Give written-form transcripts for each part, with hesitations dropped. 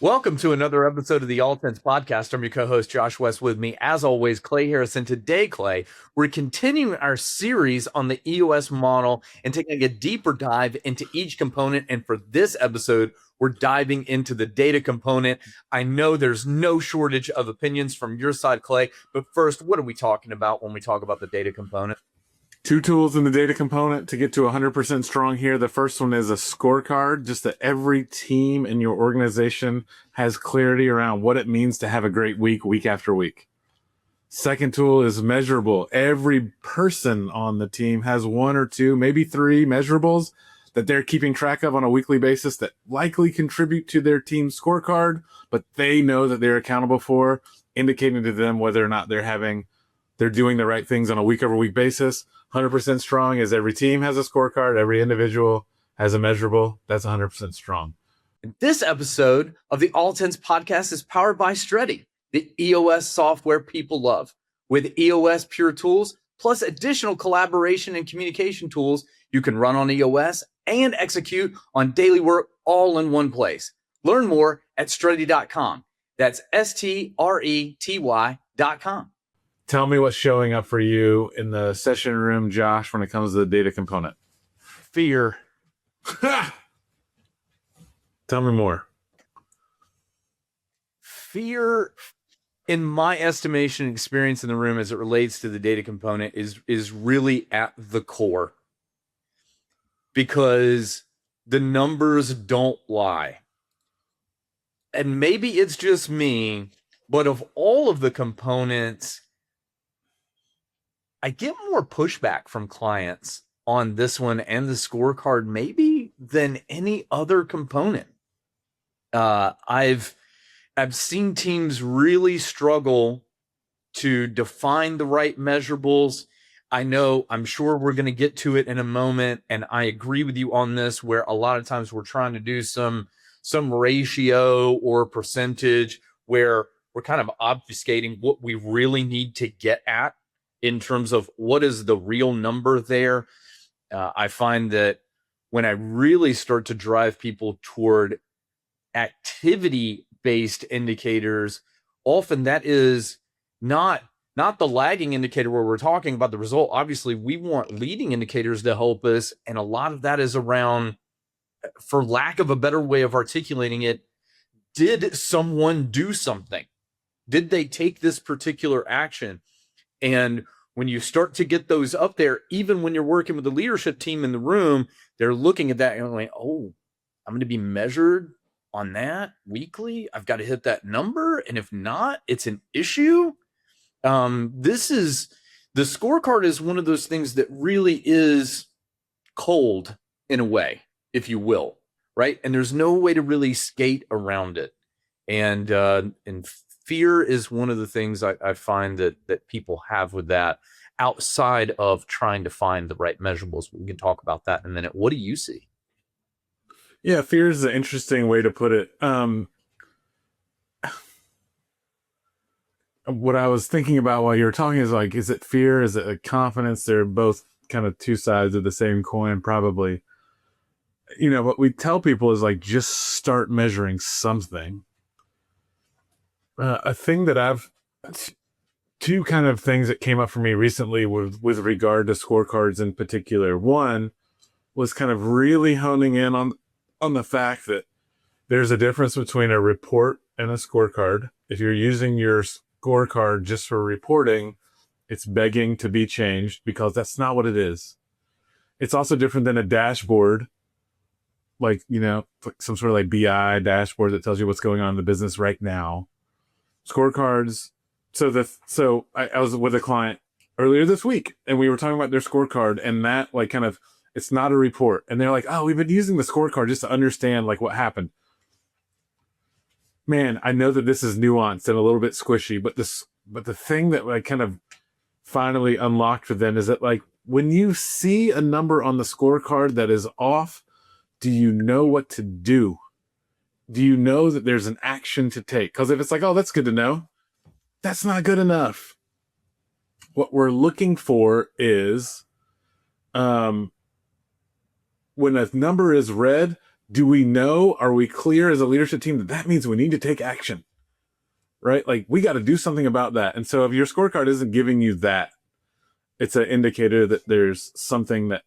Welcome to another episode of the All Tense Podcast. I'm your co-host, Josh West. With me, as always, Clay Harris. And today, Clay, we're continuing our series on the EOS model and taking a deeper dive into each component. And for this episode, we're diving into the data component. I know there's no shortage of opinions from your side, Clay. But first, what are we talking about when we talk about the data component? Two tools in the data component to get to 100% strong here. The first one is a scorecard, just that every team in your organization has clarity around what it means to have a great week, week after week. Second tool is measurable. Every person on the team has one or two, maybe three measurables that they're keeping track of on a weekly basis that likely contribute to their team scorecard, but they know that they're accountable for, indicating to them whether or not they're doing the right things on a week-over-week basis. 100% strong is every team has a scorecard, every individual has a measurable. That's 100% strong. This episode of the All Tense Podcast is powered by Stretty, the EOS software people love. With EOS Pure Tools, plus additional collaboration and communication tools, you can run on EOS and execute on daily work all in one place. Learn more at Stretty.com. That's STRETY.com. Tell me what's showing up for you in the session room, Josh, when it comes to the data component. Fear. Tell me more. Fear, in my estimation and experience in the room as it relates to the data component, is really at the core. Because the numbers don't lie. And maybe it's just me, but of all of the components, I get more pushback from clients on this one and the scorecard maybe than any other component. I've seen teams really struggle to define the right measurables. I'm sure we're going to get to it in a moment, and I agree with you on this, where a lot of times we're trying to do some ratio or percentage where we're kind of obfuscating what we really need to get at in terms of what is the real number there. I find that when I really start to drive people toward activity-based indicators, often that is not the lagging indicator where we're talking about the result. Obviously, we want leading indicators to help us, and a lot of that is around, for lack of a better way of articulating it, did someone do something? Did they take this particular action? And when you start to get those up there, even when you're working with the leadership team in the room, they're looking at that and like, oh, I'm going to be measured on that weekly. I've got to hit that number. And if not, it's an issue. The scorecard is one of those things that really is cold in a way, if you will, right? And there's no way to really skate around it. And fear is one of the things I find that people have with that, outside of trying to find the right measurables. We can talk about that in a minute. What do you see? Yeah, fear is an interesting way to put it. What I was thinking about while you were talking is like, is it fear? Is it confidence? They're both kind of two sides of the same coin, probably. You know, what we tell people is like, just start measuring something. A thing that two kind of things that came up for me recently with regard to scorecards in particular. One was kind of really honing in on the fact that there's a difference between a report and a scorecard. If you're using your scorecard just for reporting, it's begging to be changed, because that's not what it is. It's also different than a dashboard, like, you know, some sort of like BI dashboard that tells you what's going on in the business right now. Scorecards. So I was with a client earlier this week, and we were talking about their scorecard, and that like kind of, it's not a report. And they're like, oh, we've been using the scorecard just to understand like what happened. Man, I know that this is nuanced and a little bit squishy, but the thing that I kind of finally unlocked for them is that, like, when you see a number on the scorecard that is off, do you know what to do? Do you know that there's an action to take? Because if it's like, oh, that's good to know, that's not good enough. What we're looking for is, when a number is red, do we know, are we clear as a leadership team that that means we need to take action, right? Like we got to do something about that. And so if your scorecard isn't giving you that, it's an indicator that there's something that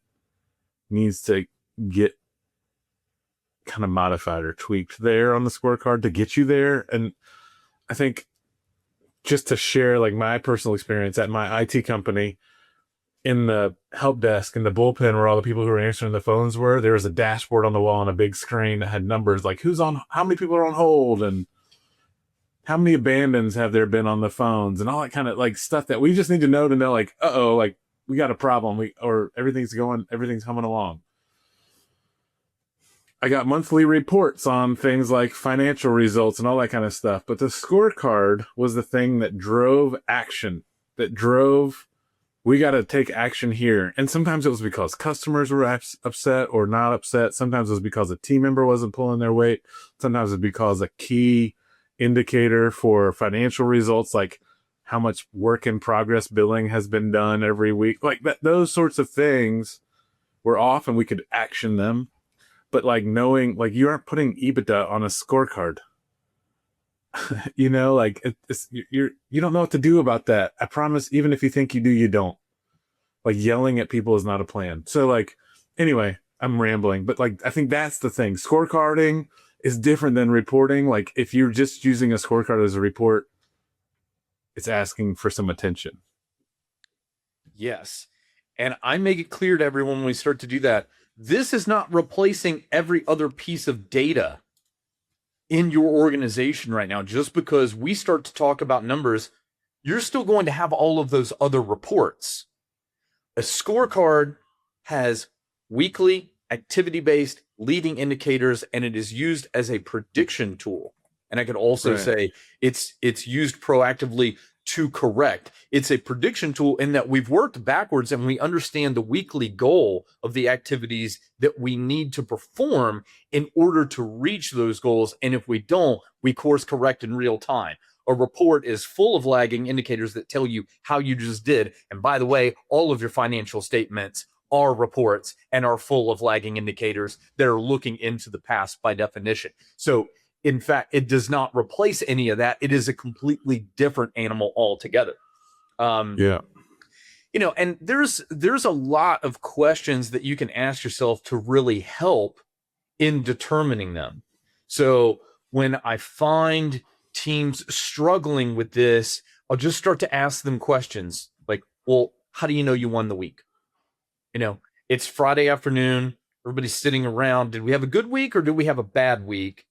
needs to get kind of modified or tweaked there on the scorecard to get you there. And I think just to share like my personal experience at my IT company, in the help desk in the bullpen where all the people who were answering the phones were, there was a dashboard on the wall on a big screen that had numbers like who's on, how many people are on hold, and how many abandons have there been on the phones, and all that kind of like stuff that we just need to know like, like we got a problem, or everything's humming along. I got monthly reports on things like financial results and all that kind of stuff, but the scorecard was the thing that drove action, that drove, we got to take action here. And sometimes it was because customers were upset or not upset. Sometimes it was because a team member wasn't pulling their weight. Sometimes it's because a key indicator for financial results, like how much work in progress billing has been done every week, like that, those sorts of things were off and we could action them. But like knowing, like you aren't putting EBITDA on a scorecard, like you don't know what to do about that. I promise, even if you think you do, you don't. Like yelling at people is not a plan. So like, anyway, I'm rambling, but like, I think that's the thing. Scorecarding is different than reporting. Like if you're just using a scorecard as a report, it's asking for some attention. Yes. And I make it clear to everyone when we start to do that, this is not replacing every other piece of data in your organization right now. Just because we start to talk about numbers, you're still going to have all of those other reports. A scorecard has weekly activity-based leading indicators, and it is used as a prediction tool. And I could also say it's used proactively to correct. It's a prediction tool in that we've worked backwards and we understand the weekly goal of the activities that we need to perform in order to reach those goals. And if we don't, we course correct in real time. A report is full of lagging indicators that tell you how you just did. And by the way, all of your financial statements are reports and are full of lagging indicators that are looking into the past by definition. So in fact, it does not replace any of that. It is a completely different animal altogether. Yeah. And there's a lot of questions that you can ask yourself to really help in determining them. So when I find teams struggling with this, I'll just start to ask them questions like, well, how do you know you won the week? It's Friday afternoon. Everybody's sitting around. Did we have a good week or did we have a bad week?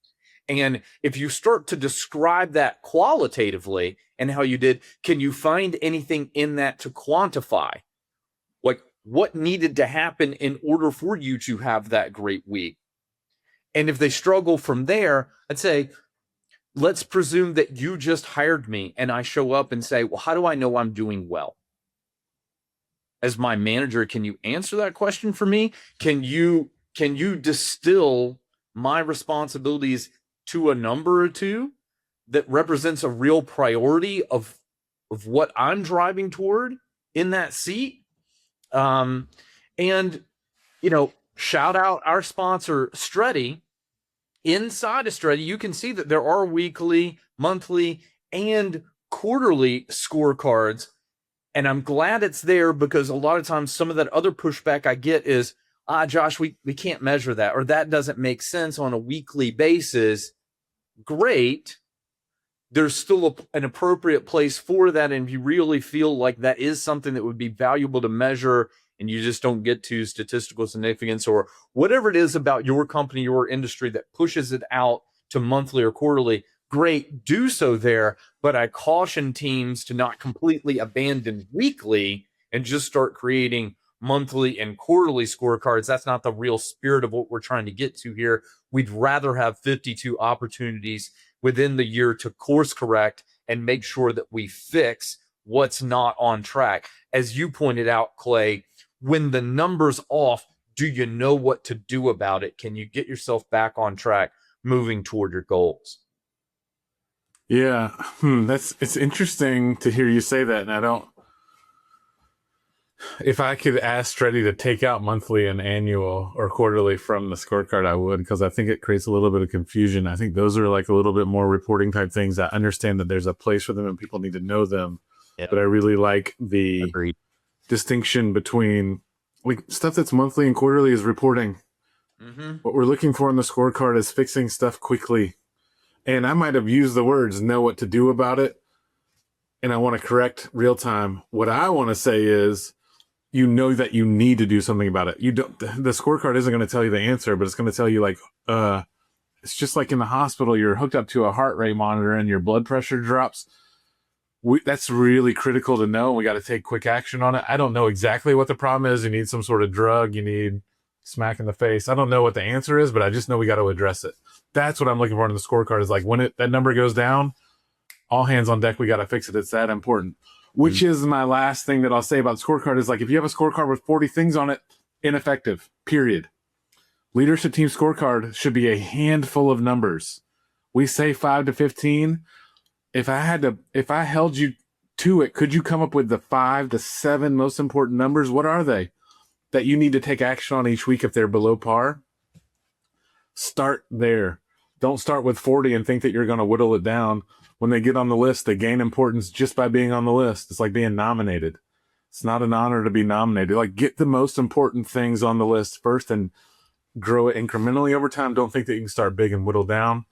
And if you start to describe that qualitatively and how you did, can you find anything in that to quantify? Like what needed to happen in order for you to have that great week? And if they struggle from there, I'd say, let's presume that you just hired me and I show up and say, well, how do I know I'm doing well? As my manager, can you answer that question for me? Can you distill my responsibilities to a number or two that represents a real priority of what I'm driving toward in that seat? And shout out our sponsor, Streti. Inside of Streti, you can see that there are weekly, monthly, and quarterly scorecards. And I'm glad it's there because a lot of times some of that other pushback I get is, Josh, we can't measure that, or that doesn't make sense on a weekly basis. Great. There's still an appropriate place for that. And if you really feel like that is something that would be valuable to measure and you just don't get to statistical significance or whatever it is about your company, your industry that pushes it out to monthly or quarterly, great, do so there. But I caution teams to not completely abandon weekly and just start creating monthly and quarterly scorecards. That's not the real spirit of what we're trying to get to here. We'd rather have 52 opportunities within the year to course correct and make sure that we fix what's not on track. As you pointed out, Clay, when the number's off, do you know what to do about it? Can you get yourself back on track moving toward your goals? Yeah. It's interesting to hear you say that. And If I could ask Stretty to take out monthly and annual or quarterly from the scorecard, I would, because I think it creates a little bit of confusion. I think those are like a little bit more reporting type things. I understand that there's a place for them and people need to know them. Yep. But I really like the Agreed. distinction between like stuff that's monthly and quarterly is reporting. Mm-hmm. What we're looking for in the scorecard is fixing stuff quickly. And I might have used the words know what to do about it. And I want to correct real time. What I want to say is, you know that you need to do something about it. You don't. The scorecard isn't going to tell you the answer, but it's going to tell you like, it's just like in the hospital, you're hooked up to a heart rate monitor and your blood pressure drops. That's really critical to know. We got to take quick action on it. I don't know exactly what the problem is. You need some sort of drug. You need smack in the face. I don't know what the answer is, but I just know we got to address it. That's what I'm looking for in the scorecard is like when that number goes down, all hands on deck. We got to fix it. It's that important. Which is my last thing that I'll say about the scorecard is like, if you have a scorecard with 40 things on it, ineffective, period. Leadership team scorecard should be a handful of numbers. We say 5 to 15. If I held you to it, could you come up with the 5 to 7 most important numbers? What are they that you need to take action on each week if they're below par? Start there. Don't start with 40 and think that you're going to whittle it down. When they get on the list, they gain importance just by being on the list. It's like being nominated. It's not an honor to be nominated. Like, get the most important things on the list first and grow it incrementally over time. Don't think that you can start big and whittle down.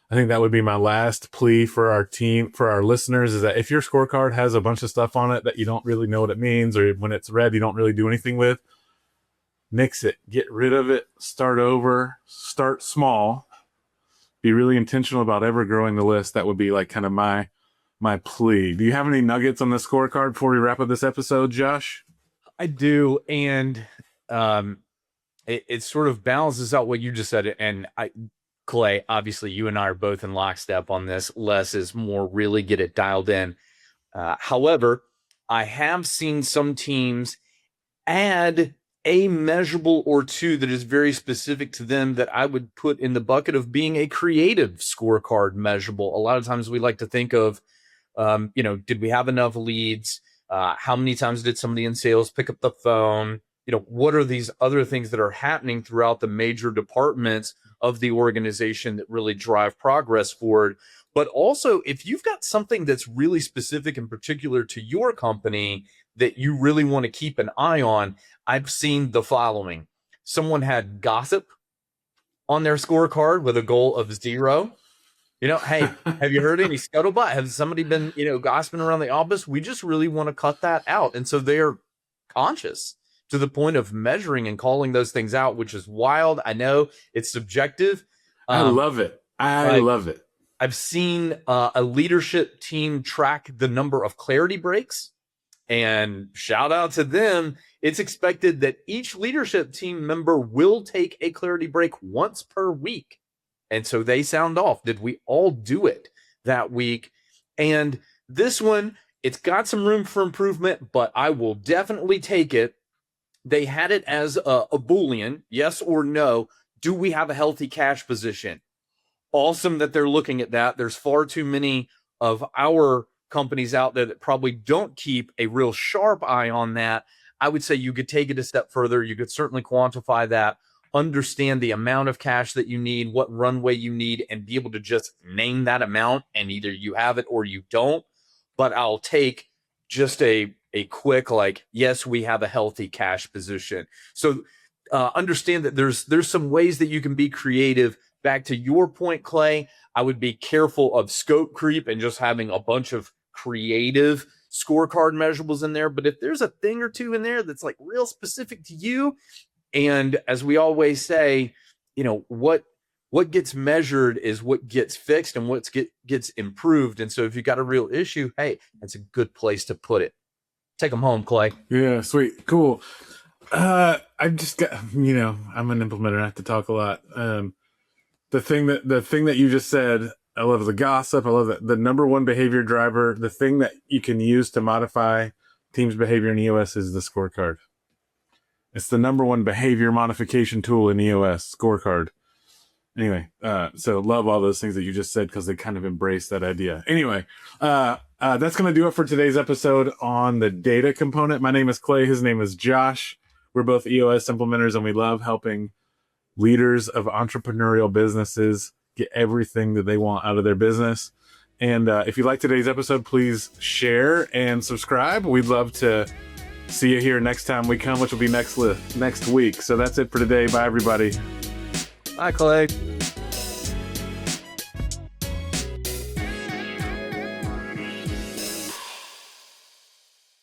I think that would be my last plea for our team, for our listeners, is that if your scorecard has a bunch of stuff on it that you don't really know what it means, or when it's red, you don't really do anything with, nix it. Get rid of it. Start over. Start small. Be really intentional about ever growing the list. That would be like kind of my plea. Do you have any nuggets on the scorecard before we wrap up this episode, Josh? I do, and it sort of balances out what you just said. And Clay, obviously, you and I are both in lockstep on this. Less is more. Really get it dialed in. However, I have seen some teams add a measurable or two that is very specific to them that I would put in the bucket of being a creative scorecard measurable. A lot of times we like to think of, did we have enough leads? How many times did somebody in sales pick up the phone? What are these other things that are happening throughout the major departments of the organization that really drive progress forward? But also, if you've got something that's really specific and particular to your company that you really want to keep an eye on, I've seen the following. Someone had gossip on their scorecard with a goal of 0. Hey, have you heard any scuttlebutt? Has somebody been, gossiping around the office? We just really want to cut that out. And so they're conscious to the point of measuring and calling those things out, which is wild. I know it's subjective. I love it. I love it. I've seen a leadership team track the number of clarity breaks, and shout out to them. It's expected that each leadership team member will take a clarity break once per week. And so they sound off. Did we all do it that week? And this one, it's got some room for improvement, but I will definitely take it. They had it as a Boolean, yes or no. Do we have a healthy cash position? Awesome that they're looking at that. There's far too many of our companies out there that probably don't keep a real sharp eye on that. I would say you could take it a step further. You could certainly quantify that, understand the amount of cash that you need, what runway you need, and be able to just name that amount, and either you have it or you don't. But I'll take just a quick, yes, we have a healthy cash position. So understand that there's some ways that you can be creative. Back to your point, Clay, I would be careful of scope creep and just having a bunch of creative scorecard measurables in there. But if there's a thing or two in there that's like real specific to you, and as we always say, what gets measured is what gets fixed and what gets improved. And so if you got a real issue, hey, that's a good place to put it. Take them home, Clay. Yeah, sweet. Cool. I just got, I'm an implementer. I have to talk a lot. The thing that you just said, I love the gossip. I love that. The number one behavior driver, the thing that you can use to modify teams' behavior in EOS is the scorecard. It's the number one behavior modification tool in EOS scorecard. Anyway, so love all those things that you just said because they kind of embrace that idea. Anyway, That's going to do it for today's episode on the data component. My name is Clay. His name is Josh. We're both EOS implementers, and we love helping leaders of entrepreneurial businesses get everything that they want out of their business. And if you like today's episode, please share and subscribe. We'd love to see you here next time we come, which will be next week. So that's it for today. Bye, everybody. Bye, Clay.